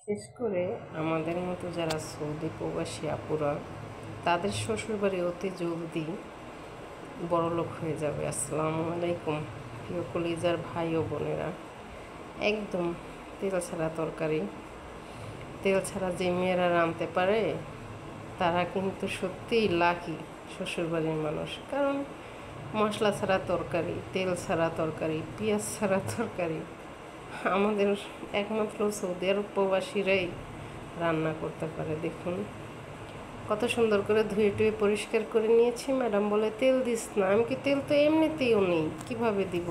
বিশেষ করে আমাদের মতো যারা সৌদি প্রবাসী আপুরা, তাদের শ্বশুরবাড়ি অতি জলদি বড়লোক হয়ে যাবে। আসসালামু আলাইকুম প্রিয় কলিজার ভাই ও বোনেরা। একদম তেল ছাড়া তরকারি, তেল ছাড়া যে মেয়েরা রাঁধতে পারে তারা কিন্তু সত্যিই লাকি শ্বশুরবাড়ির মানুষ। কারণ মশলা ছাড়া তরকারি, তেল ছাড়া তরকারি, পেঁয়াজ ছাড়া তরকারি আমাদের একমাত্র সৌদি আরব প্রবাসীরাই রান্না করতে পারে। দেখুন কত সুন্দর করে ধুয়ে টুয়ে পরিষ্কার করে নিয়েছি। ম্যাডাম বলে তেল দিস না। আমি কি তেল তো এমনিতেও নেই, কিভাবে দিব?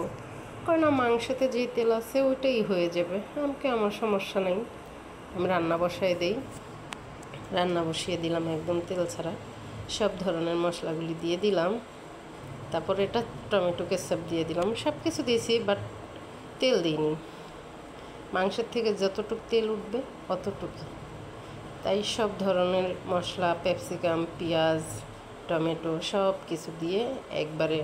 কারণ মাংসতে যেই তেল আছে ওইটাই হয়ে যাবে। আমাকে আমার সমস্যা নেই, আমি রান্না বসায় দেই। রান্না বসিয়ে দিলাম একদম তেল ছাড়া, সব ধরনের মশলাগুলি দিয়ে দিলাম। তারপর এটা টমেটো কেচাপ দিয়ে দিলাম, সব কিছু দিয়েছি বাট তেল দিইনি। মাংসের থেকে যতটুকু তেল উঠবে অতটুকু, তাই সব ধরনের মশলা, ক্যাপসিকাম, পেঁয়াজ, টমেটো সব কিছু দিয়ে একবারে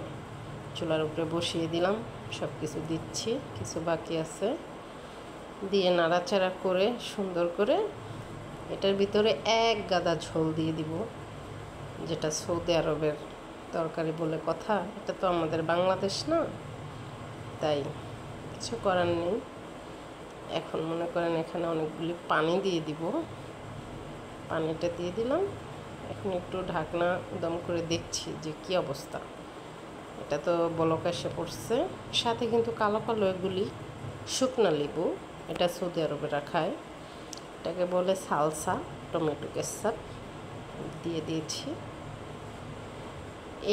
চুলার উপরে বসিয়ে দিলাম। সব কিছু দিচ্ছি, কিছু বাকি আছে, দিয়ে নাড়াচাড়া করে সুন্দর করে এটার ভিতরে এক গাদা ঝোল দিয়ে দিব। যেটা সৌদি আরবের তরকারি বলে কথা, এটা তো আমাদের বাংলাদেশ না, তাই কিছু করার নেই। এখন মনে করেন এখানে অনেকগুলি পানি দিয়ে দিব। পানিটা দিয়ে দিলাম। এখন একটু ঢাকনা দম করে দেখছি যে কি অবস্থা। এটা তো বলক এসে পড়ছে। সাথে কিন্তু কালো কালো এগুলি শুকনা লেবু, এটা সৌদি আরবেরা খায়, এটাকে বলে সালসা টমেটো কেচাপ দিয়ে দিয়েছি।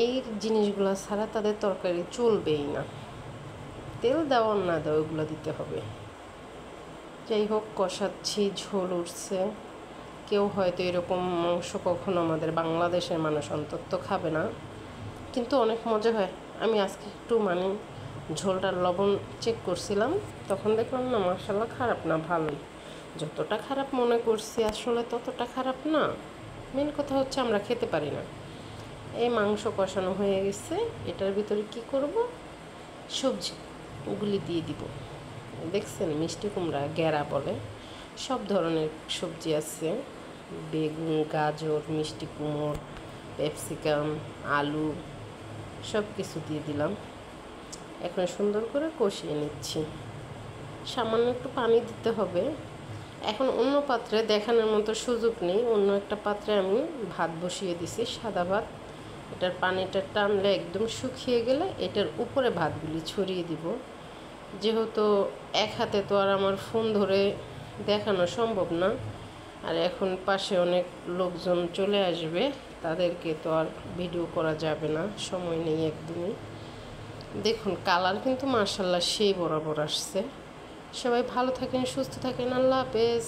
এই জিনিসগুলো ছাড়া তাদের তরকারি চলবেই না। তেল দেওয়ার না দেওয়া ওগুলো দিতে হবে। যাই হোক, কষাচ্ছি, ঝোল উঠছে। কেউ হয়তো এরকম মাংস কখনো আমাদের বাংলাদেশের মানুষ অন্তত খাবে না, কিন্তু অনেক মজা হয়। আমি আজকে একটু ঝোলটার লবণ চেক করছিলাম, তখন দেখলাম না মাশাআল্লাহ খারাপ না, ভালোই। যতটা খারাপ মনে করছি আসলে ততটা খারাপ না। মেন কথা হচ্ছে আমরা খেতে পারি না। এই মাংস কষানো হয়ে গেছে, এটার ভিতরে কি করব, সবজিগুলি দিয়ে দিব। দেখছেন মিষ্টি কুমড়া, গ্যারা বলে, সব ধরনের সবজি আছে, বেগুন, গাজর, মিষ্টি কুমড়, ক্যাপসিকাম, আলু সব কিছু দিয়ে দিলাম। এখন সুন্দর করে কষিয়ে নিচ্ছি। সামান্য একটু পানি দিতে হবে। এখন অন্য পাত্রে দেখানোর মতো সুযোগ নেই, অন্য একটা পাত্রে আমি ভাত বসিয়ে দিছি, সাদা ভাত। এটার পানিটা টানলে একদম শুকিয়ে গেলে এটার উপরে ভাতগুলি ছড়িয়ে দিব। যেহেতু এক হাতে তো আর আমার ফোন ধরে দেখানো সম্ভব না, আর এখন পাশে অনেক লোকজন চলে আসবে, তাদেরকে তো আর ভিডিও করা যাবে না, সময় নেই একদমই। দেখুন কালার কিন্তু মাশাআল্লাহ সেই বরাবর আসছে। সবাই ভালো থাকেন, সুস্থ থাকেন, আল্লাহ হাফেজ।